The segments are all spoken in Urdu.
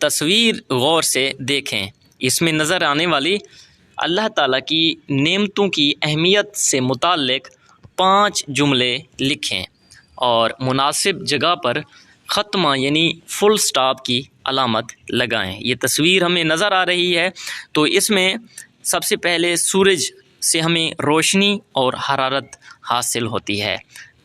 تصویر غور سے دیکھیں، اس میں نظر آنے والی اللہ تعالیٰ کی نعمتوں کی اہمیت سے متعلق 5 جملے لکھیں اور مناسب جگہ پر ختمہ یعنی فل سٹاپ کی علامت لگائیں۔ یہ تصویر ہمیں نظر آ رہی ہے، تو اس میں سب سے پہلے سورج سے ہمیں روشنی اور حرارت حاصل ہوتی ہے،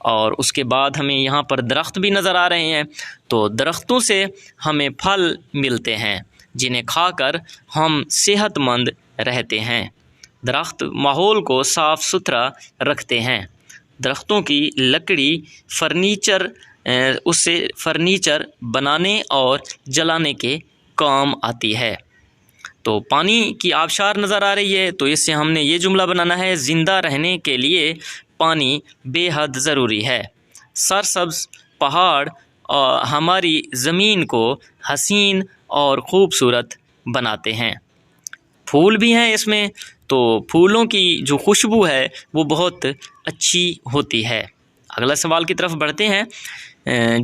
اور اس کے بعد ہمیں یہاں پر درخت بھی نظر آ رہے ہیں، تو درختوں سے ہمیں پھل ملتے ہیں جنہیں کھا کر ہم صحت مند رہتے ہیں۔ درخت ماحول کو صاف ستھرا رکھتے ہیں۔ درختوں کی لکڑی اس سے فرنیچر بنانے اور جلانے کے کام آتی ہے۔ تو پانی کی آبشار نظر آ رہی ہے، تو اس سے ہم نے یہ جملہ بنانا ہے، زندہ رہنے کے لیے پانی بے حد ضروری ہے۔ سرسبز پہاڑ ہماری زمین کو حسین اور خوبصورت بناتے ہیں۔ پھول بھی ہیں اس میں، تو پھولوں کی جو خوشبو ہے وہ بہت اچھی ہوتی ہے۔ اگلا سوال کی طرف بڑھتے ہیں۔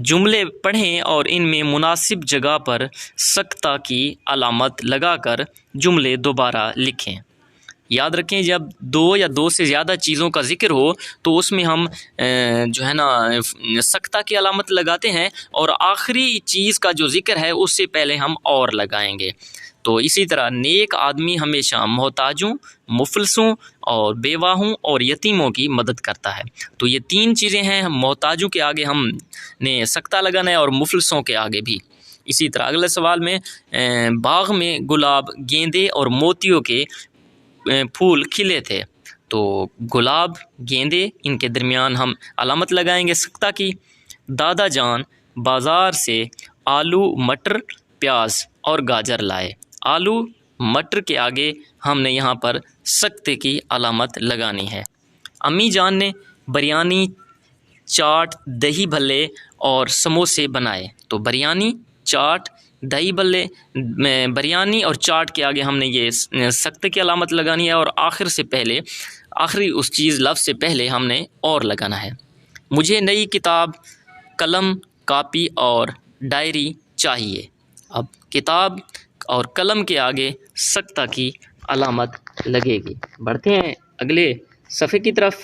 جملے پڑھیں اور ان میں مناسب جگہ پر سکتہ کی علامت لگا کر جملے دوبارہ لکھیں۔ یاد رکھیں، جب 2 یا 2 سے زیادہ چیزوں کا ذکر ہو تو اس میں ہم سکتہ کی علامت لگاتے ہیں، اور آخری چیز کا جو ذکر ہے اس سے پہلے ہم اور لگائیں گے۔ تو اسی طرح نیک آدمی ہمیشہ محتاجوں، مفلسوں اور بیواہوں اور یتیموں کی مدد کرتا ہے۔ تو یہ 3 چیزیں ہیں، محتاجوں کے آگے ہم نے سکتہ لگانا ہے اور مفلسوں کے آگے بھی۔ اسی طرح اگلے سوال میں، باغ میں گلاب، گیندے اور موتیوں کے پھول کھلے تھے، تو گلاب، گیندے، ان کے درمیان ہم علامت لگائیں گے سکتہ کی۔ دادا جان بازار سے آلو، مٹر، پیاز اور گاجر لائے۔ آلو، مٹر کے آگے ہم نے یہاں پر سکتے کی علامت لگانی ہے۔ امی جان نے بریانی، چاٹ، دہی بھلے اور سموسے بنائے، تو بریانی، چاٹ، دہی بھلے، بریانی اور چاٹ کے آگے ہم نے یہ سکتے کی علامت لگانی ہے، اور آخری اس چیز لفظ سے پہلے ہم نے اور لگانا ہے۔ مجھے نئی کتاب، قلم، کاپی اور ڈائری چاہیے۔ اب کتاب اور قلم کے آگے سکتہ کی علامت لگے گی۔ بڑھتے ہیں اگلے صفحے کی طرف۔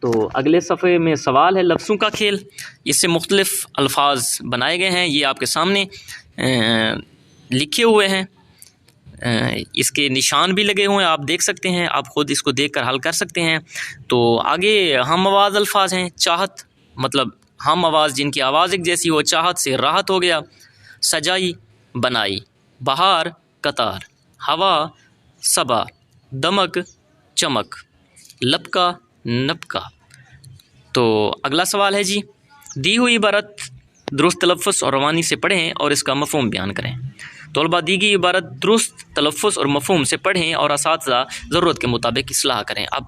تو اگلے صفحے میں سوال ہے لفظوں کا کھیل۔ اس سے مختلف الفاظ بنائے گئے ہیں، یہ آپ کے سامنے لکھے ہوئے ہیں، اس کے نشان بھی لگے ہوئے ہیں، آپ دیکھ سکتے ہیں، آپ خود اس کو دیکھ کر حل کر سکتے ہیں۔ تو آگے ہم آواز الفاظ ہیں۔ چاہت مطلب ہم آواز جن کی آواز ایک جیسی ہو، چاہت سے راحت ہو گیا۔ سجائی، بنائی۔ بہار، قطار۔ ہوا، صبا۔ دمک، چمک۔ لپکا، نپکا۔ تو اگلا سوال ہے جی، دی ہوئی عبارت درست تلفظ اور روانی سے پڑھیں اور اس کا مفہوم بیان کریں۔ طلباء دی گئی عبارت درست تلفظ اور مفہوم سے پڑھیں اور اساتذہ ضرورت کے مطابق اصلاح کریں۔ اب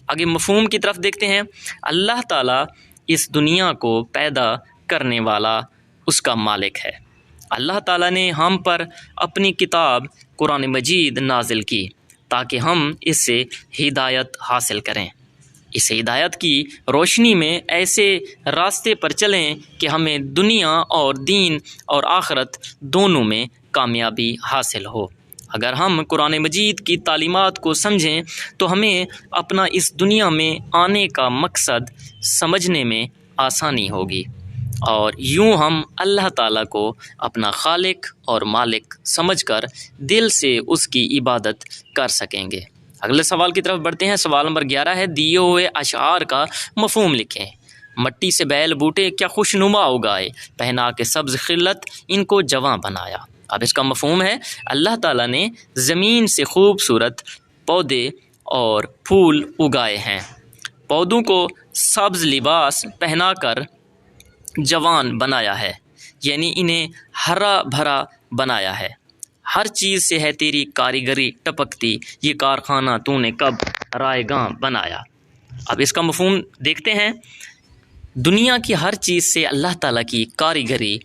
آگے مفہوم کی طرف دیکھتے ہیں۔ اللہ تعالیٰ اس دنیا کو پیدا کرنے والا اس کا مالک ہے۔ اللہ تعالیٰ نے ہم پر اپنی کتاب قرآن مجید نازل کی تاکہ ہم اس سے ہدایت حاصل کریں۔ اس ہدایت کی روشنی میں ایسے راستے پر چلیں کہ ہمیں دنیا اور دین اور آخرت دونوں میں کامیابی حاصل ہو۔ اگر ہم قرآن مجید کی تعلیمات کو سمجھیں تو ہمیں اپنا اس دنیا میں آنے کا مقصد سمجھنے میں آسانی ہوگی، اور یوں ہم اللہ تعالیٰ کو اپنا خالق اور مالک سمجھ کر دل سے اس کی عبادت کر سکیں گے۔ اگلے سوال کی طرف بڑھتے ہیں۔ سوال نمبر 11 ہے، دیے ہوئے اشعار کا مفہوم لکھیں۔ مٹی سے بیل بوٹے کیا خوشنما اگائے، پہنا کے سبز خلت ان کو جواں بنایا۔ اب اس کا مفہوم ہے، اللہ تعالیٰ نے زمین سے خوبصورت پودے اور پھول اگائے ہیں، پودوں کو سبز لباس پہنا کر جوان بنایا ہے، یعنی انہیں ہرا بھرا بنایا ہے۔ ہر چیز سے ہے تیری کاریگری ٹپکتی، یہ کارخانہ تو نے کب رائے گاں بنایا۔ اب اس کا مفہوم دیکھتے ہیں۔ دنیا کی ہر چیز سے اللہ تعالیٰ کی کاریگری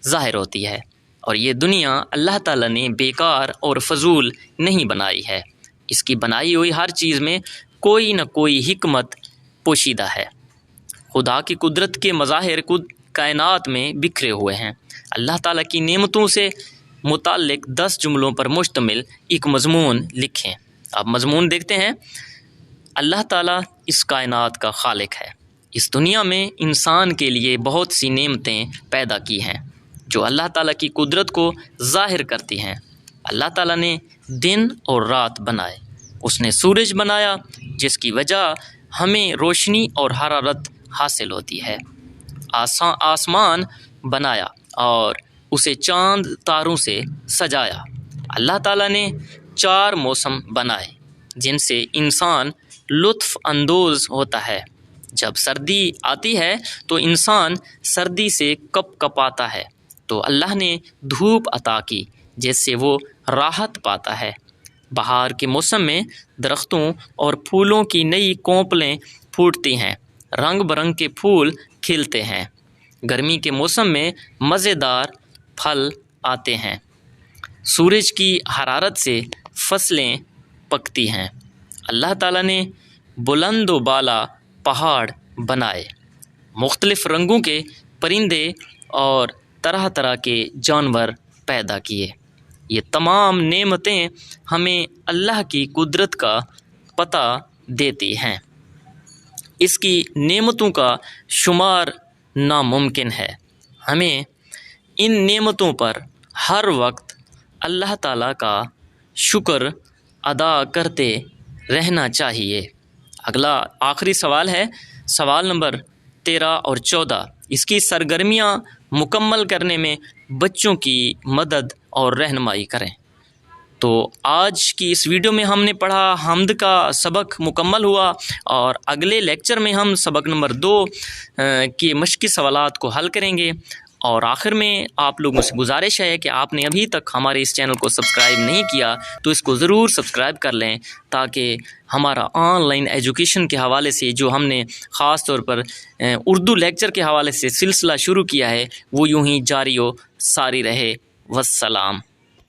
ظاہر ہوتی ہے، اور یہ دنیا اللہ تعالیٰ نے بیکار اور فضول نہیں بنائی ہے۔ اس کی بنائی ہوئی ہر چیز میں کوئی نہ کوئی حکمت پوشیدہ ہے۔ خدا کی قدرت کے مظاہر کائنات میں بکھرے ہوئے ہیں۔ اللہ تعالیٰ کی نعمتوں سے متعلق 10 جملوں پر مشتمل ایک مضمون لکھیں۔ اب مضمون دیکھتے ہیں۔ اللہ تعالیٰ اس کائنات کا خالق ہے۔ اس دنیا میں انسان کے لیے بہت سی نعمتیں پیدا کی ہیں جو اللہ تعالیٰ کی قدرت کو ظاہر کرتی ہیں۔ اللہ تعالیٰ نے دن اور رات بنائے۔ اس نے سورج بنایا جس کی وجہ ہمیں روشنی اور حرارت حاصل ہوتی ہے۔ آسمان بنایا اور اسے چاند تاروں سے سجایا۔ اللہ تعالیٰ نے 4 موسم بنائے جن سے انسان لطف اندوز ہوتا ہے۔ جب سردی آتی ہے تو انسان سردی سے کپ کپاتا ہے، تو اللہ نے دھوپ عطا کی جس سے وہ راحت پاتا ہے۔ بہار کے موسم میں درختوں اور پھولوں کی نئی کونپلیں پھوٹتی ہیں، رنگ برنگ کے پھول کھلتے ہیں۔ گرمی کے موسم میں مزیدار پھل آتے ہیں۔ سورج کی حرارت سے فصلیں پکتی ہیں۔ اللہ تعالیٰ نے بلند و بالا پہاڑ بنائے، مختلف رنگوں کے پرندے اور طرح طرح کے جانور پیدا کیے۔ یہ تمام نعمتیں ہمیں اللہ کی قدرت کا پتہ دیتی ہیں۔ اس کی نعمتوں کا شمار ناممکن ہے۔ ہمیں ان نعمتوں پر ہر وقت اللہ تعالیٰ کا شکر ادا کرتے رہنا چاہیے۔ اگلا آخری سوال ہے، سوال نمبر 13 اور 14۔ اس کی سرگرمیاں مکمل کرنے میں بچوں کی مدد اور رہنمائی کریں۔ تو آج کی اس ویڈیو میں ہم نے پڑھا، حمد کا سبق مکمل ہوا، اور اگلے لیکچر میں ہم سبق نمبر 2 کے مشقی سوالات کو حل کریں گے۔ اور آخر میں آپ لوگوں سے گزارش ہے کہ آپ نے ابھی تک ہمارے اس چینل کو سبسکرائب نہیں کیا تو اس کو ضرور سبسکرائب کر لیں، تاکہ ہمارا آن لائن ایجوکیشن کے حوالے سے جو ہم نے خاص طور پر اردو لیکچر کے حوالے سے سلسلہ شروع کیا ہے وہ یوں ہی جاری و ساری رہے۔ والسلام۔